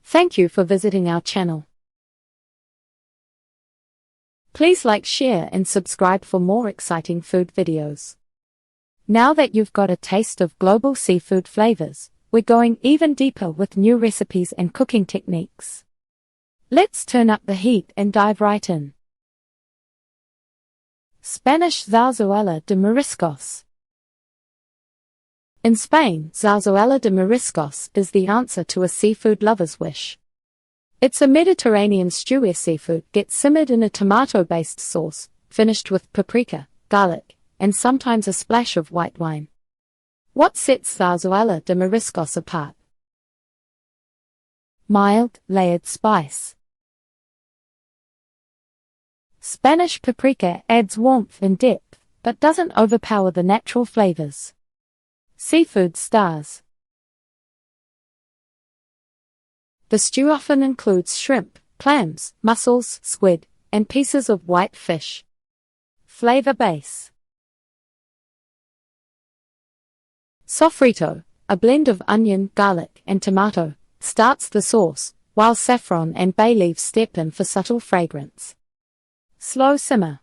Thank you for visiting our channel. Please like, share and subscribe for more exciting food videos. Now that you've got a taste of global seafood flavors, we're going even deeper with new recipes and cooking techniques. Let's turn up the heat and dive right in. Spanish Zarzuela de Mariscos. In Spain, Zarzuela de Mariscos is the answer to a seafood lover's wish. It's a Mediterranean stew where seafood gets simmered in a tomato-based sauce, finished with paprika, garlic, and sometimes a splash of white wine. What sets Zarzuela de Mariscos apart? Mild, layered spice. Spanish paprika adds warmth and depth, but doesn't overpower the natural flavors. Seafood stars. The stew often includes shrimp, clams, mussels, squid, and pieces of white fish. Flavor base. Sofrito, a blend of onion, garlic, and tomato, starts the sauce, while saffron and bay leaves step in for subtle fragrance. Slow simmer.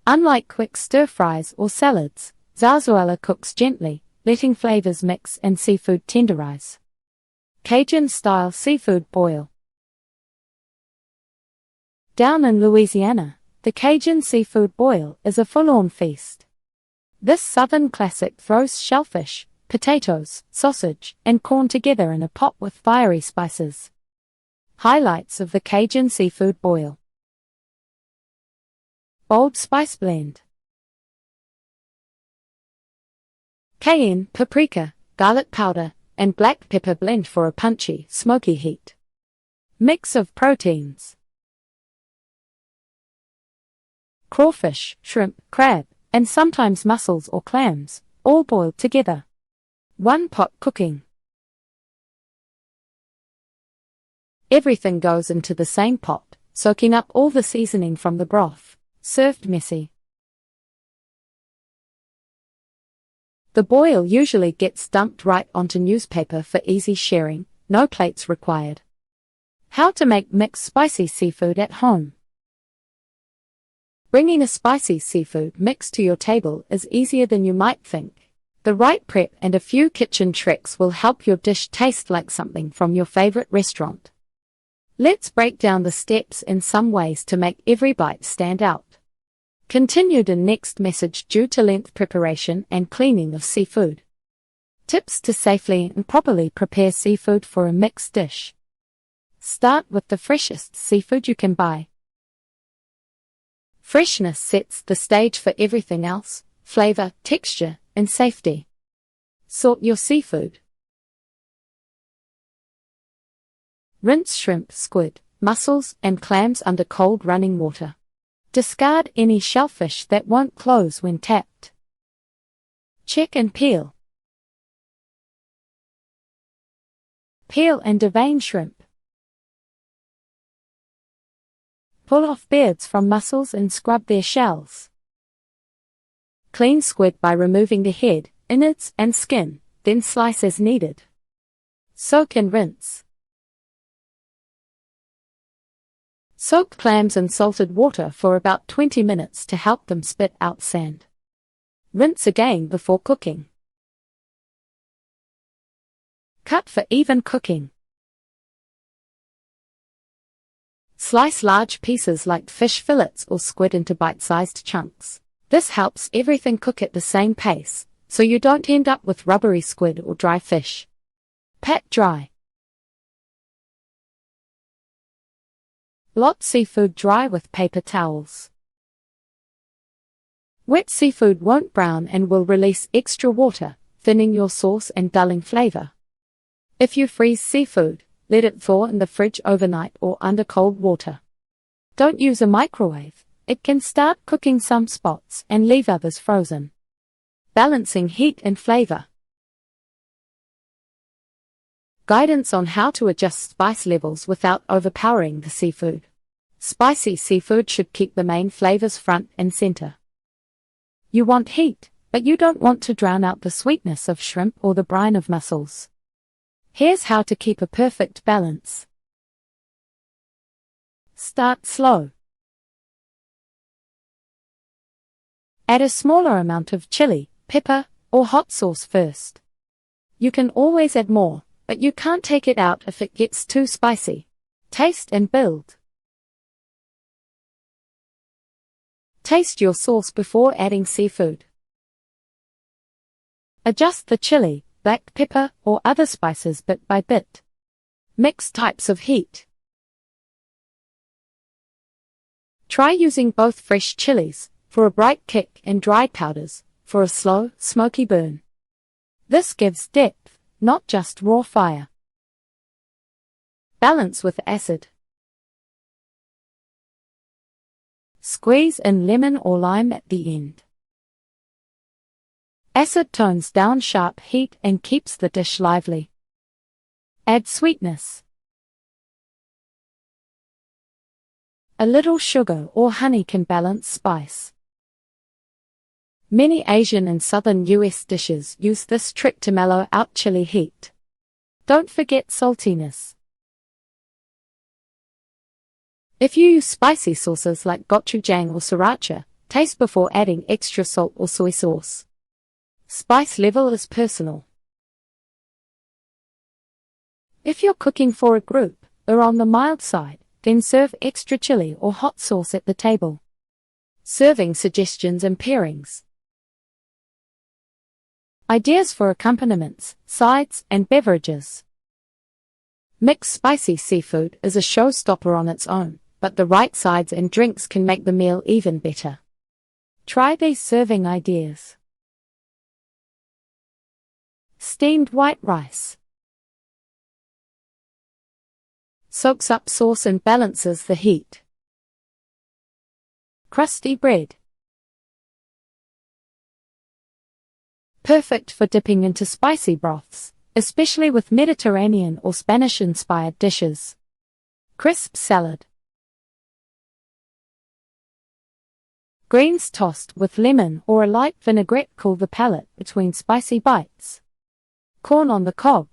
Unlike quick stir-fries or salads, zarzuela cooks gently, letting flavors mix and seafood tenderize. Cajun-style seafood boil. Down in Louisiana, the Cajun seafood boil is a full-on feast. This southern classic throws shellfish, potatoes, sausage, and corn together in a pot with fiery spices. Highlights of the Cajun seafood boil. Bold spice blend. Cayenne, paprika, garlic powder, and black pepper blend for a punchy, smoky heat. Mix of proteins. Crawfish, shrimp, crab, and sometimes mussels or clams, all boiled together. One pot cooking. Everything goes into the same pot, soaking up all the seasoning from the broth. Served messy. The boil usually gets dumped right onto newspaper for easy sharing, no plates required. How to make mixed spicy seafood at home. Bringing a spicy seafood mix to your table is easier than you might think. The right prep and a few kitchen tricks will help your dish taste like something from your favorite restaurant. Let's break down the steps in some ways to make every bite stand out. Continued in next message due to length preparation and cleaning of seafood. Tips to safely and properly prepare seafood for a mixed dish. Start with the freshest seafood you can buy. Freshness sets the stage for everything else: flavor, texture, and safety. Salt your seafood. Rinse shrimp, squid, mussels, and clams under cold running water. Discard any shellfish that won't close when tapped. Check and peel. Peel and devein shrimp. Pull off beards from mussels and scrub their shells. Clean squid by removing the head, innards, and skin, then slice as needed. Soak and rinse. Soak clams in salted water for about 20 minutes to help them spit out sand. Rinse again before cooking. Cut for even cooking. Slice large pieces like fish fillets or squid into bite-sized chunks. This helps everything cook at the same pace, so you don't end up with rubbery squid or dry fish. Pat dry. Blot seafood dry with paper towels. Wet seafood won't brown and will release extra water, thinning your sauce and dulling flavor. If you freeze seafood, let it thaw in the fridge overnight or under cold water. Don't use a microwave, it can start cooking some spots and leave others frozen. Balancing heat and flavor. Guidance on how to adjust spice levels without overpowering the seafood. Spicy seafood should keep the main flavors front and center. You want heat, but you don't want to drown out the sweetness of shrimp or the brine of mussels. Here's how to keep a perfect balance. Start slow. Add a smaller amount of chili, pepper, or hot sauce first. You can always add more, but you can't take it out if it gets too spicy. Taste and build. Taste your sauce before adding seafood. Adjust the chili, black pepper, or other spices bit by bit. Mix types of heat. Try using both fresh chilies, for a bright kick, and dried powders, for a slow, smoky burn. This gives depth, not just raw fire. Balance with acid. Squeeze in lemon or lime at the end. Acid tones down sharp heat and keeps the dish lively. Add sweetness. A little sugar or honey can balance spice. Many Asian and southern US dishes use this trick to mellow out chili heat. Don't forget saltiness. If you use spicy sauces like gochujang or sriracha, taste before adding extra salt or soy sauce. Spice level is personal. If you're cooking for a group, or on the mild side, then serve extra chili or hot sauce at the table. Serving suggestions and pairings. Ideas for accompaniments, sides, and beverages. Mixed spicy seafood is a showstopper on its own, but the right sides and drinks can make the meal even better. Try these serving ideas. Steamed white rice. Soaks up sauce and balances the heat. Crusty bread. Perfect for dipping into spicy broths, especially with Mediterranean or Spanish-inspired dishes. Crisp salad. Greens tossed with lemon or a light vinaigrette cool the palate between spicy bites. Corn on the cob.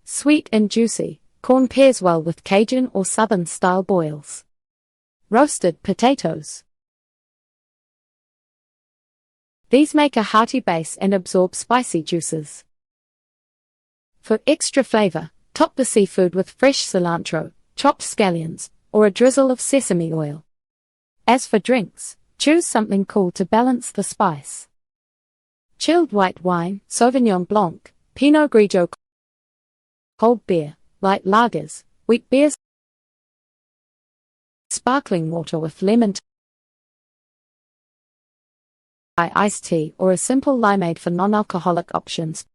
Sweet and juicy, corn pairs well with Cajun or Southern-style boils. Roasted potatoes. These make a hearty base and absorb spicy juices. For extra flavor, top the seafood with fresh cilantro, chopped scallions, or a drizzle of sesame oil. As for drinks, choose something cool to balance the spice. Chilled white wine, Sauvignon Blanc, Pinot Grigio, cold beer, light lagers, wheat beers, sparkling water with lemon, iced tea, or a simple limeade for non-alcoholic options.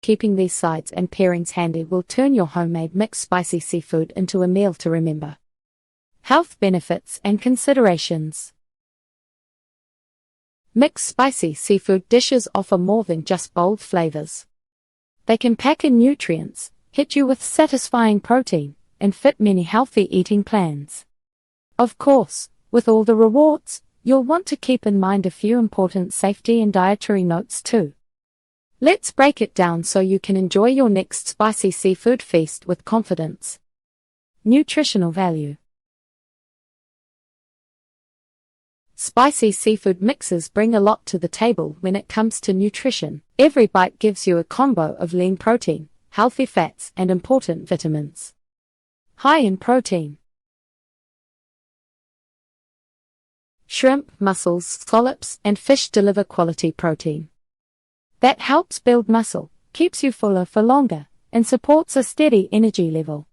Keeping these sides and pairings handy will turn your homemade mixed spicy seafood into a meal to remember. Health benefits and considerations. Mixed spicy seafood dishes offer more than just bold flavors. They can pack in nutrients, hit you with satisfying protein, and fit many healthy eating plans. Of course, with all the rewards, you'll want to keep in mind a few important safety and dietary notes too. Let's break it down so you can enjoy your next spicy seafood feast with confidence. Nutritional value. Spicy seafood mixes bring a lot to the table when it comes to nutrition. Every bite gives you a combo of lean protein, healthy fats, and important vitamins. High in protein. Shrimp, mussels, scallops, and fish deliver quality protein. That helps build muscle, keeps you fuller for longer, and supports a steady energy level.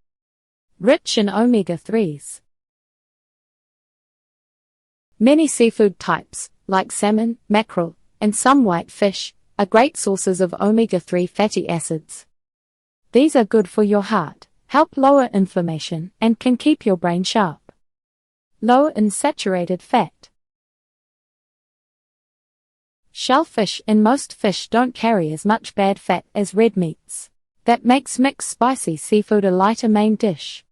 Rich in omega-3s. Many seafood types, like salmon, mackerel, and some white fish, are great sources of omega-3 fatty acids. These are good for your heart, help lower inflammation, and can keep your brain sharp. Low in saturated fat. Shellfish and most fish don't carry as much bad fat as red meats. That makes mixed spicy seafood a lighter main dish.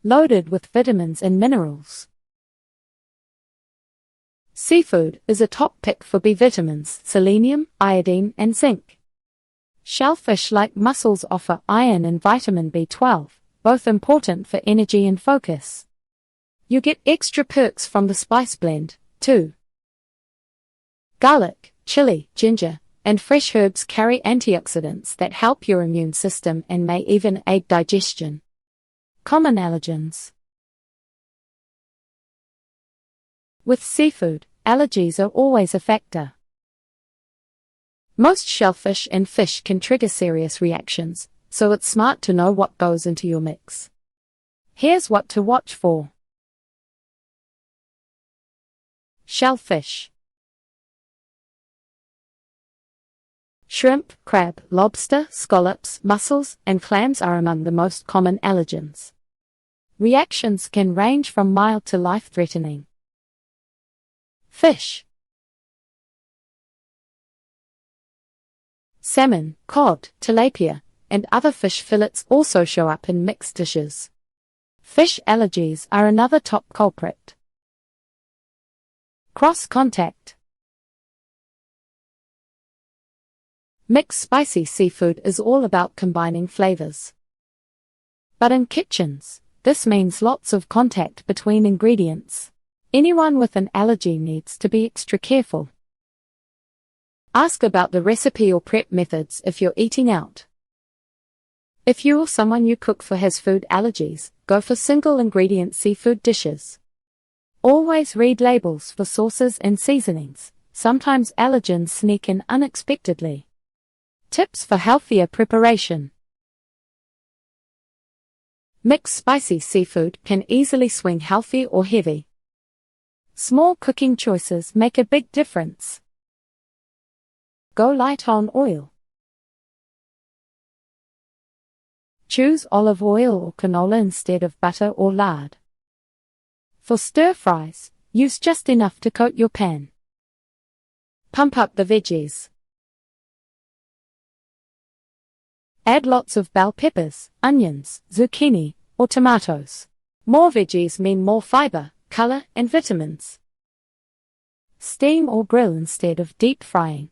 Loaded with vitamins and minerals. Seafood is a top pick for B vitamins, selenium, iodine, and zinc. Shellfish like mussels offer iron and vitamin B12, both important for energy and focus. You get extra perks from the spice blend, too. Garlic, chili, ginger, and fresh herbs carry antioxidants that help your immune system and may even aid digestion. Common allergens. With seafood, allergies are always a factor. Most shellfish and fish can trigger serious reactions, so it's smart to know what goes into your mix. Here's what to watch for. Shellfish. Shrimp, crab, lobster, scallops, mussels, and clams are among the most common allergens. Reactions can range from mild to life-threatening. Fish. Salmon, cod, tilapia, and other fish fillets also show up in mixed dishes. Fish allergies are another top culprit. Cross-contact. Mixed spicy seafood is all about combining flavors. But in kitchens, this means lots of contact between ingredients. Anyone with an allergy needs to be extra careful. Ask about the recipe or prep methods if you're eating out. If you or someone you cook for has food allergies, go for single-ingredient seafood dishes. Always read labels for sauces and seasonings. Sometimes allergens sneak in unexpectedly. Tips for healthier preparation. Mixed spicy seafood can easily swing healthy or heavy. Small cooking choices make a big difference. Go light on oil. Choose olive oil or canola instead of butter or lard. For stir-fries, use just enough to coat your pan. Pump up the veggies. Add lots of bell peppers, onions, zucchini, or tomatoes. More veggies mean more fiber, color, and vitamins. Steam or grill instead of deep frying.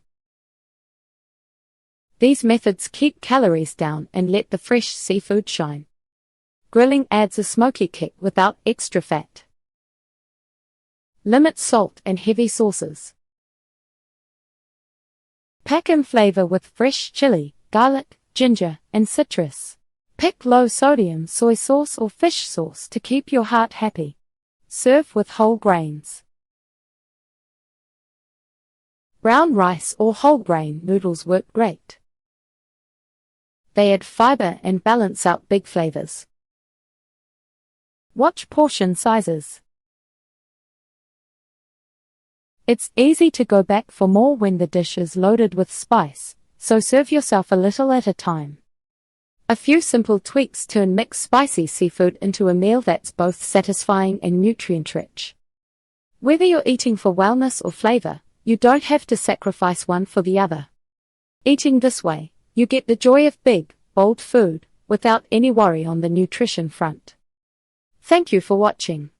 These methods keep calories down and let the fresh seafood shine. Grilling adds a smoky kick without extra fat. Limit salt and heavy sauces. Pack in flavor with fresh chili, garlic, ginger, and citrus. Pick low-sodium soy sauce or fish sauce to keep your heart happy. Serve with whole grains. Brown rice or whole grain noodles work great. They add fiber and balance out big flavors. Watch portion sizes. It's easy to go back for more when the dish is loaded with spice, so serve yourself a little at a time. A few simple tweaks turn mixed spicy seafood into a meal that's both satisfying and nutrient-rich. Whether you're eating for wellness or flavor, you don't have to sacrifice one for the other. Eating this way, you get the joy of big, bold food, without any worry on the nutrition front. Thank you for watching.